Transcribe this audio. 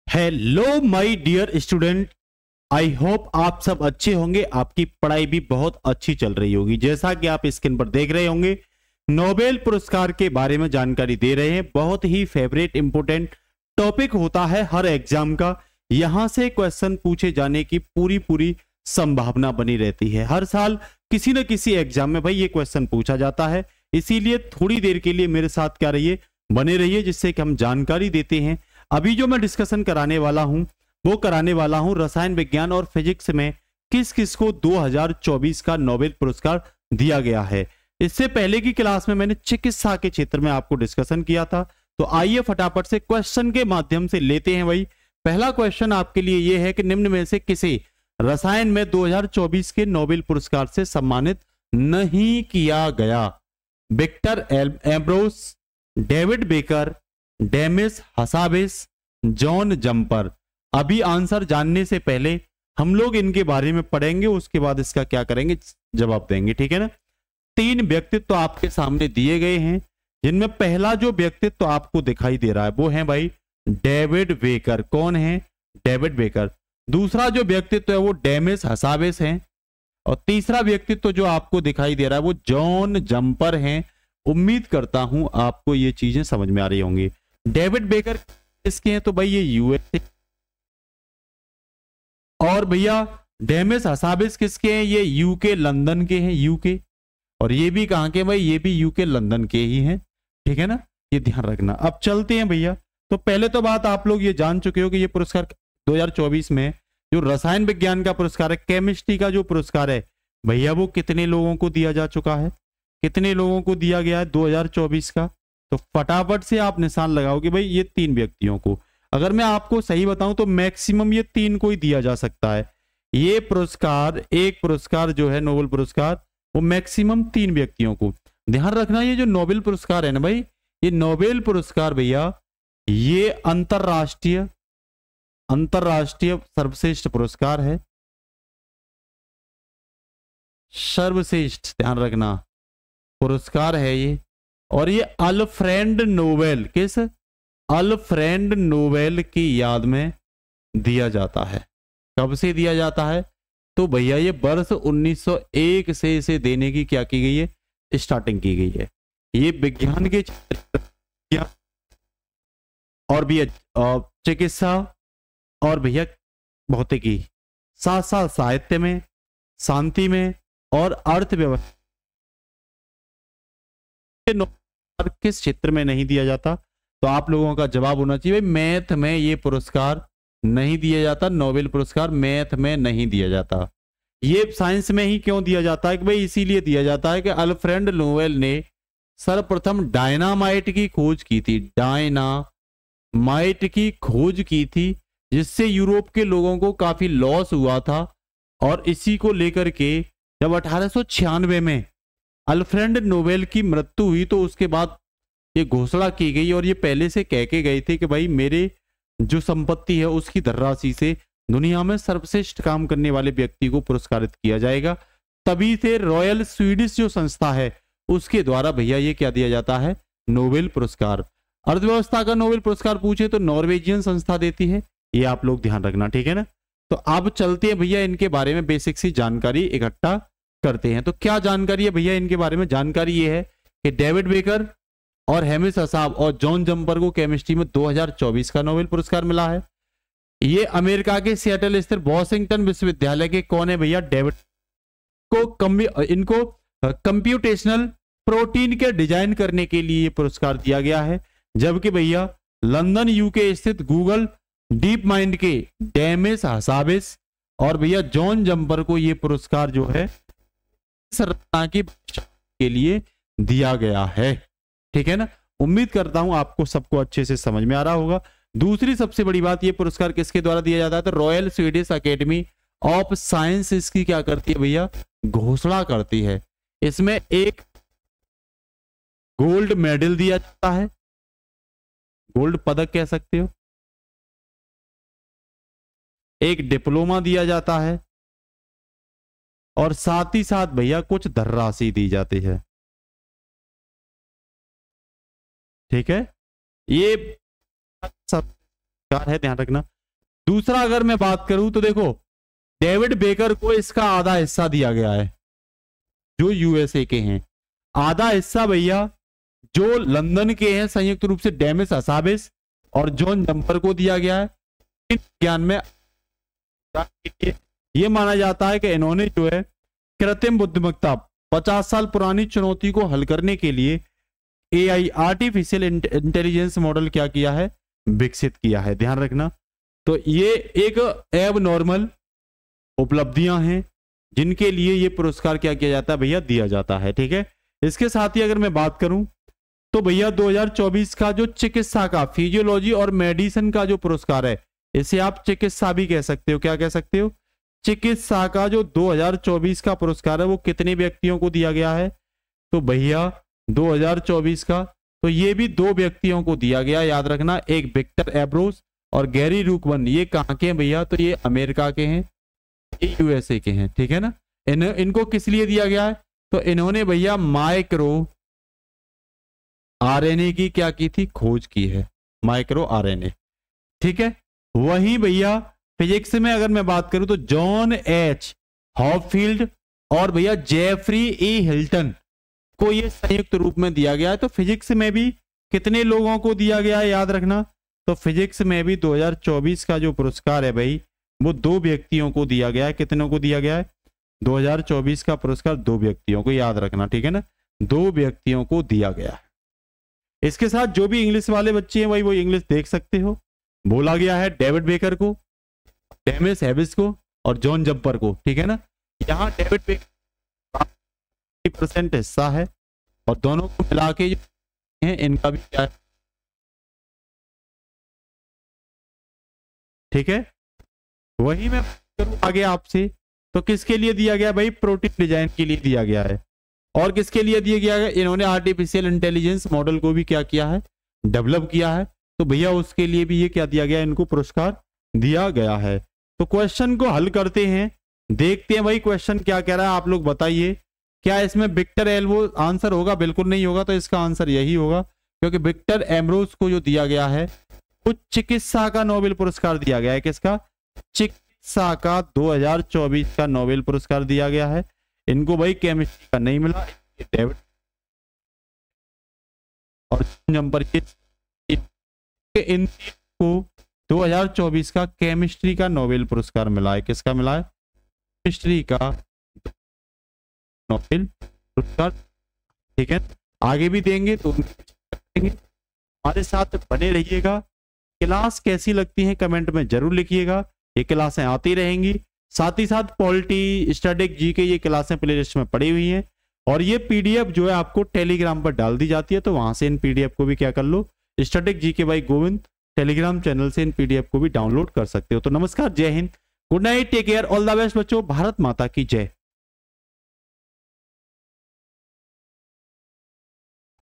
Hello my dear student, I hope आप सब अच्छे होंगे। आपकी पढ़ाई भी बहुत अच्छी चल रही होगी। जैसा कि आप स्क्रीन पर देख रहे होंगे, नोबेल पुरस्कार के बारे में जानकारी दे रहे हैं। बहुत ही फेवरेट इंपोर्टेंट टॉपिक होता है हर एग्जाम का। यहां से क्वेश्चन पूछे जाने की पूरी संभावना बनी रहती है। हर साल किसी न किसी एग्जाम में भाई ये क्वेश्चन पूछा जाता है। इसीलिए थोड़ी देर के लिए मेरे साथ क्या रहिए, बने रहिए, जिससे कि हम जानकारी देते हैं। अभी जो मैं डिस्कशन कराने वाला हूं वो कराने वाला हूं रसायन विज्ञान और फिजिक्स में किस किस को 2024 का नोबेल पुरस्कार दिया गया है। इससे पहले की क्लास में मैंने चिकित्सा के क्षेत्र में आपको डिस्कशन किया था। तो आइए फटाफट से क्वेश्चन के माध्यम से लेते हैं। भाई पहला क्वेश्चन आपके लिए यह है कि निम्न में से किसे रसायन में 2024 के नोबेल पुरस्कार से सम्मानित नहीं किया गया? Victor Ambros, David Baker, Demis Hassabis, John Jumper. अभी आंसर जानने से पहले हम लोग इनके बारे में पढ़ेंगे, उसके बाद इसका क्या करेंगे, जवाब देंगे। ठीक है ना। 3 व्यक्तित्व आपके सामने दिए गए हैं, जिनमें पहला जो व्यक्तित्व आपको दिखाई दे रहा है वो है भाई डेविड बेकर। कौन है? David baker. दूसरा जो व्यक्तित्व है वो डेमिस हसाबिस है, और तीसरा व्यक्तित्व जो आपको दिखाई दे रहा है वो जॉन जंपर है। उम्मीद करता हूं आपको ये चीजें समझ में आ रही होंगी। डेविड बेकर किसके हैं? तो भाई ये यूएसए। और भैया डेमिस हसाबिस किसके हैं? ये यूके लंदन के हैं, यूके। और ये भी कहां के? भाई ये भी यूके लंदन के ही हैं। ठीक है ना, ये ध्यान रखना। अब चलते हैं भैया। तो पहले तो बात आप लोग ये जान चुके हो कि ये पुरस्कार 2024 में जो रसायन विज्ञान का पुरस्कार है, केमिस्ट्री का जो पुरस्कार है भैया, वो कितने लोगों को दिया जा चुका है? कितने लोगों को दिया गया है 2024 का? तो फटाफट से आप निशान लगाओगे भाई ये 3 व्यक्तियों को। अगर मैं आपको सही बताऊं तो मैक्सिमम ये 3 को ही दिया जा सकता है। ये पुरस्कार, एक पुरस्कार जो है नोबेल पुरस्कार, वो मैक्सिमम 3 व्यक्तियों को। ध्यान रखना, ये जो नोबेल पुरस्कार है ना भाई, ये नोबेल पुरस्कार भैया ये अंतरराष्ट्रीय सर्वश्रेष्ठ पुरस्कार है। सर्वश्रेष्ठ, ध्यान रखना, पुरस्कार है ये। और ये अल्फ्रेड नोबेल, किस? अल्फ्रेड नोबेल की याद में दिया जाता है। कब से दिया जाता है? तो भैया ये वर्ष 1901 से इसे देने की क्या की गई है? स्टार्टिंग की गई है। ये विज्ञान के और भी चिकित्सा और भैया भौतिकी, साथ साथ साहित्य में, शांति में और अर्थव्यवस्था किस क्षेत्र में नहीं दिया जाता? तो आप लोगों का जवाब होना चाहिए भाई मैथ में ये पुरस्कार नहीं दिया जाता। नोबेल पुरस्कार मैथ में नहीं दिया जाता। ये साइंस में ही क्यों दिया जाता है? कि भाई इसीलिए दिया जाता है कि अल्फ्रेड नोबेल ने सर्वप्रथम डायनामाइट की खोज की थी। डायनामाइट की खोज की थी, जिससे यूरोप के लोगों को काफी लॉस हुआ था। और इसी को लेकर के जब 1896 में अल्फ्रेड नोबेल की मृत्यु हुई तो उसके बाद ये घोषणा की गई, और ये पहले से कह के गए थे कि भाई मेरे जो संपत्ति है उसकी धनराशि से दुनिया में सर्वश्रेष्ठ काम करने वाले व्यक्ति को पुरस्कारित किया जाएगा। तभी से रॉयल स्वीडिश जो संस्था है उसके द्वारा भैया ये क्या दिया जाता है? नोबेल पुरस्कार। अर्थव्यवस्था का नोबेल पुरस्कार पूछे तो नॉर्वेजियन संस्था देती है, ये आप लोग ध्यान रखना। ठीक है ना। तो अब चलते हैं भैया इनके बारे में बेसिक सी जानकारी इकट्ठा करते हैं। तो क्या जानकारी है भैया इनके बारे में? जानकारी ये है कि डेविड बेकर और हेमिस हसाब और जॉन जंपर को केमिस्ट्री में 2024 का नोबेल पुरस्कार मिला है। ये अमेरिका के सिएटल स्थित वॉशिंगटन विश्वविद्यालय के कौन है भैया? डेविड को इनको कंप्यूटेशनल प्रोटीन के डिजाइन करने के लिए ये पुरस्कार दिया गया है। जबकि भैया लंदन यूके स्थित गूगल डीप माइंड के डेमिस हसाबिस और भैया जॉन जंपर को ये पुरस्कार जो है संरचना की के लिए दिया गया है। ठीक है ना। उम्मीद करता हूं आपको सबको अच्छे से समझ में आ रहा होगा। दूसरी सबसे बड़ी बात, ये पुरस्कार किसके द्वारा दिया जाता है? तो royal Swedish academy of science इसकी क्या करती है भैया? घोषणा करती है। इसमें एक गोल्ड मेडल दिया जाता है, गोल्ड पदक कह सकते हो, एक डिप्लोमा दिया जाता है, और साथ ही साथ भैया कुछ धनराशि दी जाती है। ठीक है, ये सब है, ध्यान रखना। दूसरा अगर मैं बात करूं तो देखो डेविड बेकर को इसका आधा हिस्सा दिया गया है जो यूएसए के हैं, आधा हिस्सा भैया जो लंदन के हैं संयुक्त रूप से डेमिस हसाबिस और जॉन जंपर को दिया गया है। ज्ञान में ये माना जाता है कि इन्होंने जो है कृत्रिम बुद्धिमत्ता 50 साल पुरानी चुनौती को हल करने के लिए एआई आर्टिफिशियल इंटेलिजेंस मॉडल क्या किया है, विकसित किया है। ध्यान रखना, तो ये एक एब नॉर्मल उपलब्धियां हैं जिनके लिए ये पुरस्कार क्या किया जाता है भैया, दिया जाता है। ठीक है, इसके साथ ही अगर मैं बात करूं तो भैया 2024 का जो चिकित्सा का फिजियोलॉजी और मेडिसिन का जो पुरस्कार है, इसे आप चिकित्सा भी कह सकते हो। क्या कह सकते हो? चिकित्सा का जो 2024 का पुरस्कार है वो कितने व्यक्तियों को दिया गया है? तो भैया 2024 का तो ये भी 2 व्यक्तियों को दिया गया, याद रखना, एक विक्टर एब्रोस और गैरी रूकवन। ये कहाँ के हैं भैया? तो ये अमेरिका के हैं, ये यूएसए के हैं। ठीक है ना, इनको किस लिए दिया गया है? तो इन्होंने भैया माइक्रो आरएनए की क्या की थी, खोज की है, माइक्रो आरएनए। ठीक है, वहीं भैया फिजिक्स में अगर मैं बात करूं तो जॉन एच हॉपफील्ड और भैया जेफरी ई हिल्टन को ये संयुक्त रूप में दिया गया है। तो फिजिक्स में भी कितने लोगों को दिया गया है, याद रखना, तो फिजिक्स में भी 2024 का जो पुरस्कार है भाई वो 2 व्यक्तियों को दिया गया है। कितनों को दिया गया है? 2024 का पुरस्कार 2 व्यक्तियों को, याद रखना। ठीक है ना, 2 व्यक्तियों को दिया गया है। इसके साथ जो भी इंग्लिश वाले बच्चे हैं भाई वो इंग्लिश देख सकते हो। बोला गया है डेविड बेकर को, डेमिस हैविस को और जॉन जंपर को। ठीक है ना, यहाँ डेविड बेकर 50% हिस्सा है और दोनों को मिला के हैं इनका भी क्या है। ठीक है, वही मैं करूं आगे आपसे, तो किसके लिए दिया गया भाई? प्रोटीन डिजाइन के लिए दिया गया है। और किसके लिए दिया गया है? इन्होंने आर्टिफिशियल इंटेलिजेंस मॉडल को भी क्या किया है, डेवलप किया है। तो भैया उसके लिए भी ये क्या दिया गया, इनको पुरस्कार दिया गया है। तो क्वेश्चन को हल करते हैं, देखते हैं भाई क्वेश्चन क्या कह रहा है, आप लोग बताइए। क्या इसमें विक्टर एल्वो आंसर होगा? बिल्कुल नहीं होगा, तो इसका आंसर यही होगा, क्योंकि विक्टर एम्ब्रोस को जो दिया गया है वो चिकित्सा का नोबेल पुरस्कार दिया गया है। किसका? चिकित्सा का 2024 का नोबेल पुरस्कार दिया गया है। इनको भाई केमिस्ट्री का नहीं मिला, डेविड और जंपर के इनको 2024 का केमिस्ट्री का नोबेल पुरस्कार मिला है। किसका मिला है? केमिस्ट्री का नोबेल पुरस्कार। ठीक है, आगे भी देंगे तो हमारे साथ बने रहिएगा। क्लास कैसी लगती है कमेंट में जरूर लिखिएगा, ये क्लासें आती रहेंगी। साथ ही साथ पॉलिटी, स्टैटिक, जीके ये क्लासें प्लेलिस्ट में पड़ी हुई हैं और ये पीडीएफ जो है आपको टेलीग्राम पर डाल दी जाती है, तो वहां से इन पीडीएफ को भी क्या कर लो, static GK by Govind Telegram channel से इन पीडीएफ को भी डाउनलोड कर सकते हो। तो नमस्कार, जय Hind, good night, take care, all the best बच्चों, भारत माता की जय।